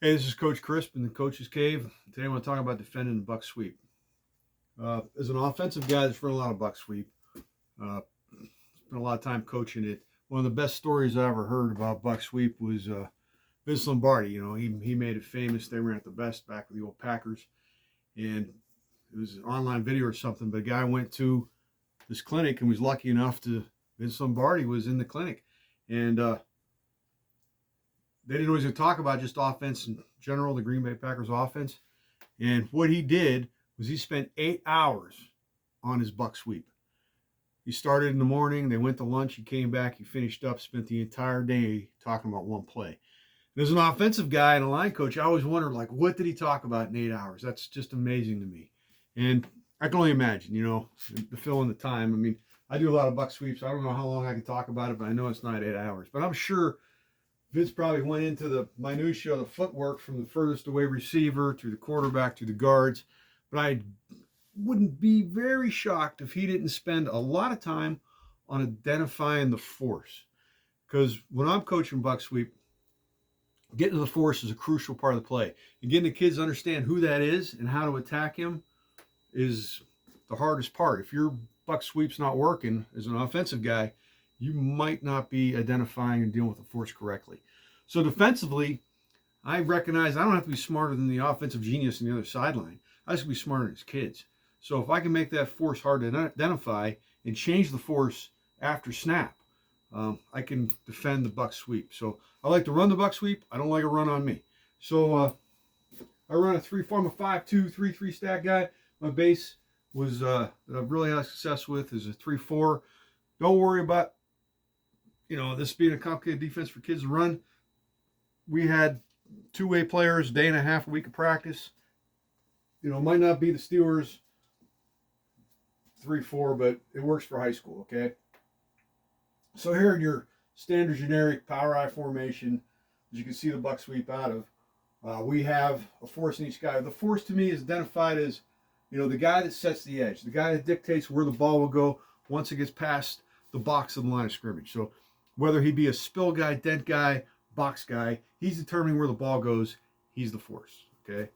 Hey, this is Coach Crisp in the Coach's Cave. Today I want to talk about defending the buck sweep. As an offensive guy that's run a lot of buck sweep, spent a lot of time coaching it. One of the best stories I ever heard about buck sweep was Vince Lombardi. You know, he made it famous. They ran at the best back with the old Packers, and it was an online video or something. But a guy went to this clinic and was lucky enough to. Vince Lombardi was in the clinic, and they didn't always talk about just offense in general, the Green Bay Packers offense. And what he did was he spent 8 hours on his buck sweep. He started in the morning, they went to lunch, he came back, he finished up, spent the entire day talking about one play. And as an offensive guy and a line coach, I always wondered, like, what did he talk about in 8 hours? That's just amazing to me. And I can only imagine, you know, to fill in the time. I mean, I do a lot of buck sweeps. I don't know how long I can talk about it, but I know it's not 8 hours. But I'm sure Vince probably went into the minutiae of the footwork from the furthest away receiver to the quarterback to the guards. But I wouldn't be very shocked if he didn't spend a lot of time on identifying the force. Because when I'm coaching buck sweep, getting to the force is a crucial part of the play. And getting the kids to understand who that is and how to attack him is the hardest part. If your buck sweep's not working as an offensive guy, you might not be identifying and dealing with the force correctly. So defensively, I recognize I don't have to be smarter than the offensive genius on the other sideline. I just have to be smarter than his kids. So if I can make that force hard to identify and change the force after snap, I can defend the buck sweep. So I like to run the buck sweep. I don't like a run on me. So I run a 3-4. I'm a 5-2, 3-3 stack guy. My base was that I've really had success with is a 3-4. Don't worry about this being a complicated defense for kids to run. We had two-way players, day and a half, a week of practice. It might not be the Steelers 3-4, but it works for high school, okay? So here in your standard generic power I formation, as you can see the buck sweep out of, we have a force in each guy. The force to me is identified as, the guy that sets the edge, the guy that dictates where the ball will go once it gets past the box of the line of scrimmage. So whether he be a spill guy, dent guy, box guy, he's determining where the ball goes. He's the force, okay?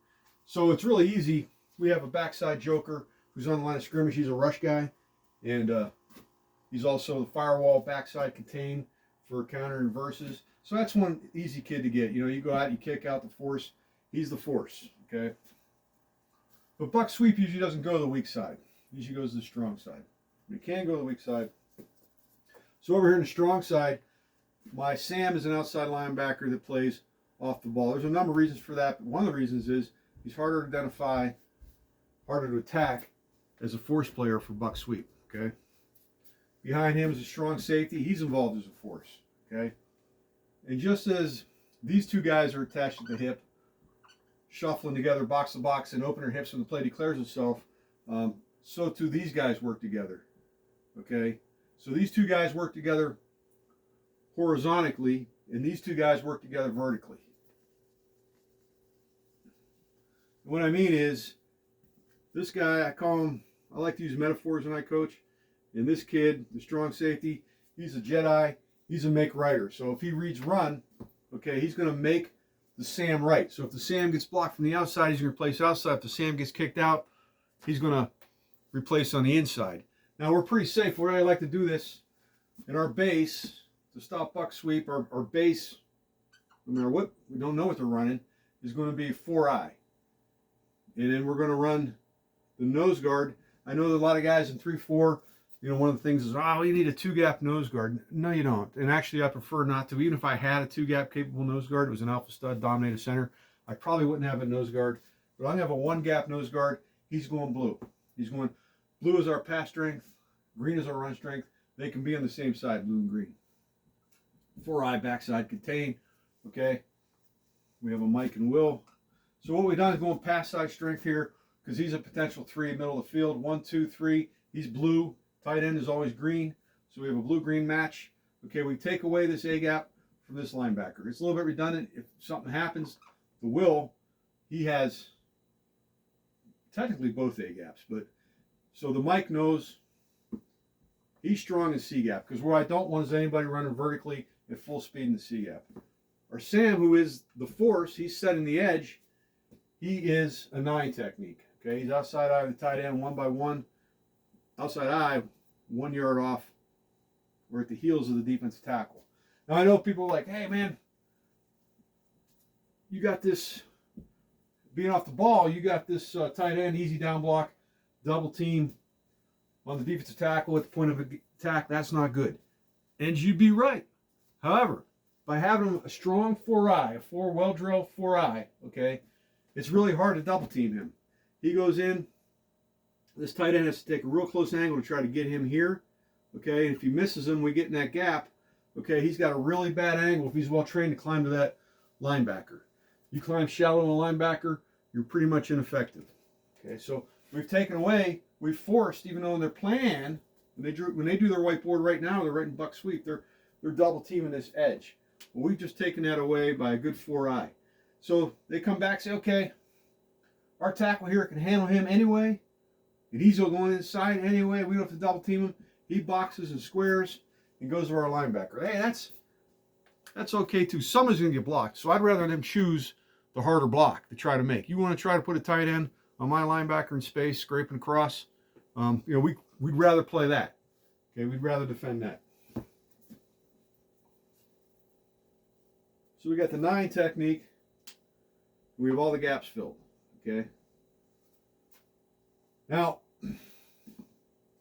So it's really easy. We have a backside joker who's on the line of scrimmage. He's a rush guy, and he's also the firewall backside contain for counter and verses. So that's one easy kid to get. You go out, you kick out the force. He's the force, okay? But buck sweep usually doesn't go to the weak side. Usually goes to the strong side. But it can go to the weak side. So over here in the strong side, my Sam is an outside linebacker that plays off the ball. There's a number of reasons for that, but one of the reasons is he's harder to identify, harder to attack as a force player for buck sweep, okay? Behind him is a strong safety. He's involved as a force, okay? And just as these two guys are attached at the hip, shuffling together box to box and open their hips when the play declares itself, so too these guys work together, okay? So these two guys work together horizontally, and these two guys work together vertically. And what I mean is, this guy, I like to use metaphors when I coach, and this kid, the strong safety, he's a Jedi, he's a make righter. So if he reads run, okay, he's going to make the Sam right. So if the Sam gets blocked from the outside, he's going to replace outside. If the Sam gets kicked out, he's going to replace on the inside. Now we're pretty safe. We really like to do this in our base to stop buck sweep. Our base, no matter what, we don't know what they're running, is going to be 4-eye. And then we're going to run the nose guard. I know that a lot of guys in 3-4, one of the things is, you need a 2-gap nose guard. No, you don't. And actually, I prefer not to. Even if I had a 2-gap capable nose guard, it was an alpha stud, dominated center, I probably wouldn't have a nose guard. But I'm going to have a 1-gap nose guard. He's going blue. He's going blue is our pass strength. Green is our run strength. They can be on the same side, blue and green. 4-eye backside contain. Okay. We have a Mike and Will. So what we've done is going pass side strength here because he's a potential 3 middle of the field. 1, 2, 3. He's blue. Tight end is always green. So we have a blue-green match. Okay, we take away this A-gap from this linebacker. It's a little bit redundant. If something happens, the Will, he has technically both A-gaps. But so the Mike knows he's strong in C-gap because what I don't want is anybody running vertically at full speed in the C-gap. Our Sam, who is the force, he's setting the edge. He is a 9 technique. Okay, he's outside eye of the tight end, 1 by 1. Outside eye, 1 yard off. We're at the heels of the defensive tackle. Now I know people are like, hey man, you got this being off the ball, you got this tight end, easy down block, double team on the defensive tackle at the point of attack. That's not good. And you'd be right. However, by having a strong 4-eye, a well-drilled 4-eye, okay, it's really hard to double team him. He goes in, this tight end has to take a real close angle to try to get him here, okay, and if he misses him, we get in that gap, okay, he's got a really bad angle if he's well trained to climb to that linebacker. You climb shallow on a linebacker, you're pretty much ineffective. Okay, so we've forced, even though in their plan, when they do their whiteboard right now, they're writing buck sweep, they're double teaming this edge. Well, we've just taken that away by a good 4-eye. So they come back and say, okay, our tackle here can handle him anyway, and he's going inside anyway. We don't have to double team him. He boxes and squares and goes to our linebacker. Hey, that's okay too. Someone's going to get blocked, so I'd rather them choose the harder block to try to make. You want to try to put a tight end on my linebacker in space, scraping across. We'd rather play that. Okay, we'd rather defend that. So we got the 9 technique. We have all the gaps filled. Okay. Now,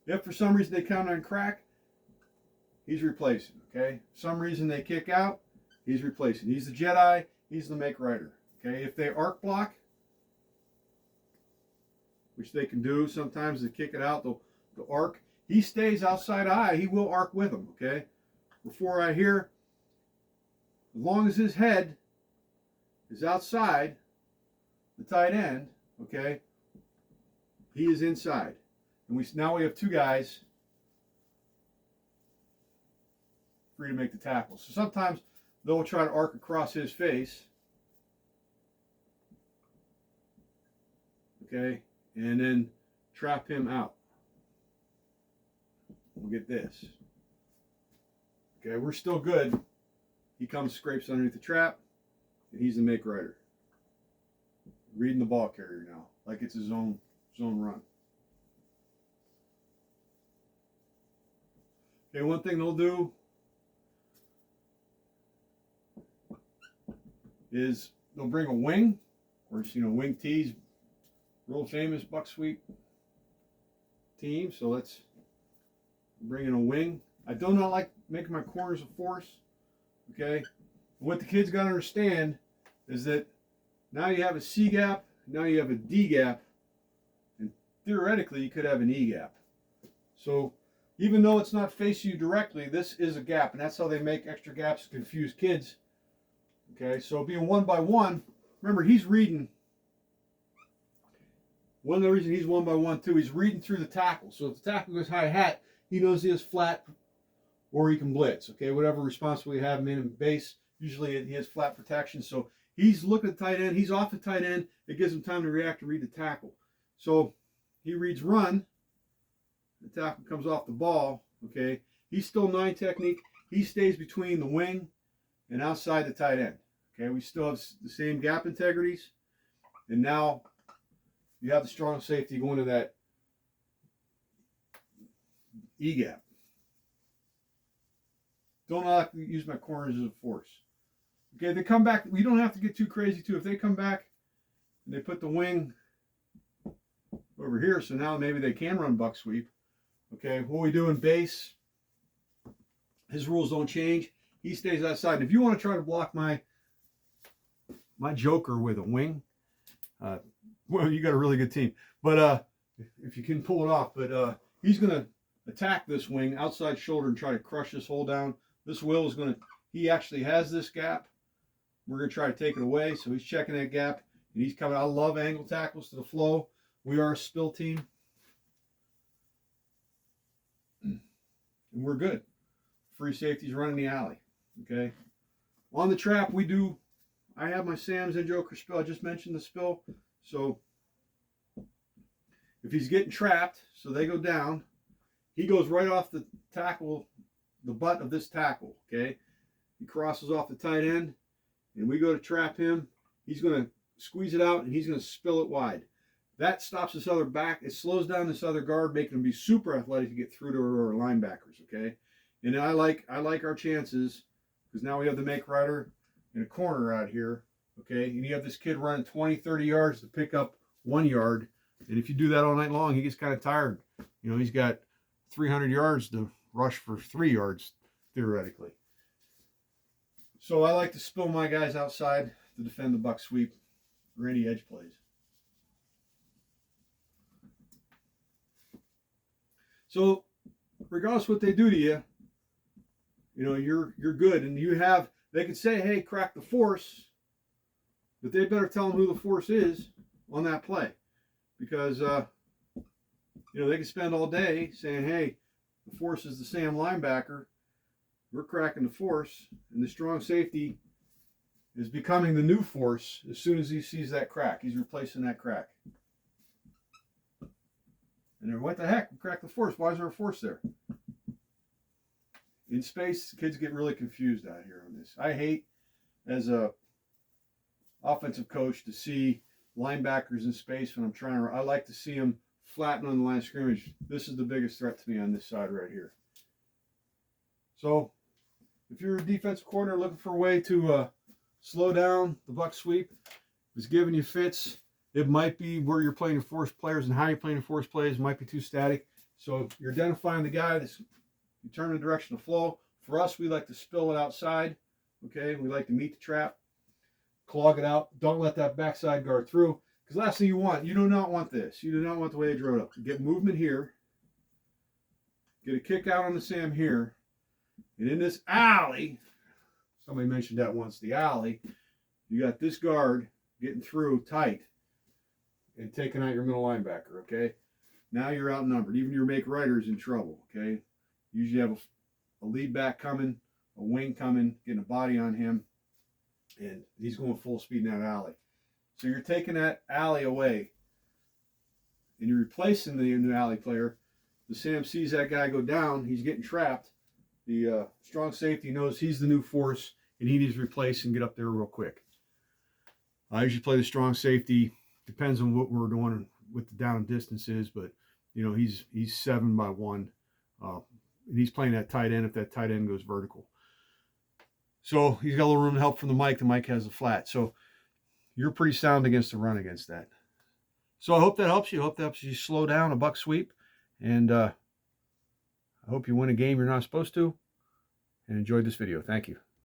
if for some reason they count on crack, he's replacing. Okay. For some reason they kick out, he's replacing. He's the Jedi. He's the make righter. Okay. If they arc block, which they can do sometimes, they kick it out. They'll arc. He stays outside eye. He will arc with them. Okay. Before I hear, as long as his head is outside the tight end, okay, he is inside. And now we have 2 guys free to make the tackle. So sometimes they'll try to arc across his face, okay, and then trap him out. We'll get this. Okay, we're still good. He comes, scrapes underneath the trap, and he's the make righter. Reading the ball carrier now, like it's his own run. Okay, one thing they'll do is they'll bring a wing, or wing tees, real famous buck sweep team. So let's bring in a wing. I do not like making my corners a force. Okay, what the kids got to understand is that now you have a C gap, now you have a D gap, and theoretically you could have an E gap. So even though it's not facing you directly, this is a gap, and that's how they make extra gaps to confuse kids. Okay, so being 1 by 1, remember he's reading. One of the reasons he's 1 by 1 too, he's reading through the tackle. So if the tackle goes high hat, he knows he has flat, or he can blitz. Okay, whatever response we have him in base, usually he has flat protection. So he's looking at the tight end. He's off the tight end. It gives him time to react to read the tackle. So he reads run. The tackle comes off the ball. Okay, he's still 9 technique. He stays between the wing and outside the tight end. Okay, we still have the same gap integrities. And now you have the strong safety going to that E gap. Don't use my corners as a force. Okay, they come back. We don't have to get too crazy too. If they come back and they put the wing over here, so now maybe they can run buck sweep. Okay, what we do in base, his rules don't change. He stays outside. If you want to try to block my joker with a wing, well, you got a really good team. But if you can pull it off, but he's going to attack this wing outside shoulder and try to crush this hole down. This Will is going to, he actually has this gap. We're going to try to take it away. So he's checking that gap and he's coming. I love angle tackles to the flow. We are a spill team. And we're good. Free safeties running the alley. Okay. On the trap, I have my Sam's and Joker spill. I just mentioned the spill. So if he's getting trapped, so they go down, he goes right off the tackle, the butt of this tackle, okay? He crosses off the tight end. and we go to trap him, he's going to squeeze it out and he's going to spill it wide. That stops this other back. It slows down this other guard, making him be super athletic to get through to our linebackers, okay? And I like our chances because now we have the make rider in a corner out here, okay? And you have this kid running 20, 30 yards to pick up 1 yard. And if you do that all night long, he gets kind of tired. You know, he's got 300 yards to rush for 3 yards, theoretically. So I like to spill my guys outside to defend the buck sweep or any edge plays. So regardless of what they do to you, you know, you're good. And they can say, hey, crack the force, but they better tell them who the force is on that play. Because, you know, they can spend all day saying, hey, the force is the Sam linebacker. We're cracking the force. And the strong safety is becoming the new force as soon as he sees that crack. He's replacing that crack. And they're, what the heck? We cracked the force. Why is there a force there? In space, kids get really confused out here on this. I hate, as a offensive coach, to see linebackers in space when I'm trying to. I like to see them flatten on the line of scrimmage. This is the biggest threat to me on this side right here. So, if you're a defensive coordinator looking for a way to slow down the buck sweep, it's giving you fits. It might be where you're playing force players and how you're playing force plays. It might be too static. So you're identifying the guy that's you turn the direction of flow. For us, we like to spill it outside. Okay, we like to meet the trap, clog it out. Don't let that backside guard through. Because last thing you do not want this. You do not want the way they drew it up. Get movement here. Get a kick out on the Sam here. And in this alley, somebody mentioned that once, the alley, you got this guard getting through tight and taking out your middle linebacker, okay? Now you're outnumbered. Even your make rider's in trouble, okay? You usually have a lead back coming, a wing coming, getting a body on him, and he's going full speed in that alley. So you're taking that alley away, and you're replacing the new alley player. The Sam sees that guy go down. He's getting trapped. The strong safety knows he's the new force, and he needs to replace and get up there real quick. I usually play the strong safety. Depends on what we're doing with the down distance is, but you know he's 7-by-1, and he's playing that tight end if that tight end goes vertical. So he's got a little room to help from the Mike. The Mike has the flat, so you're pretty sound against the run against that. So I hope that helps you. I hope that helps you slow down a buck sweep, and I hope you win a game you're not supposed to. And enjoyed this video. Thank you.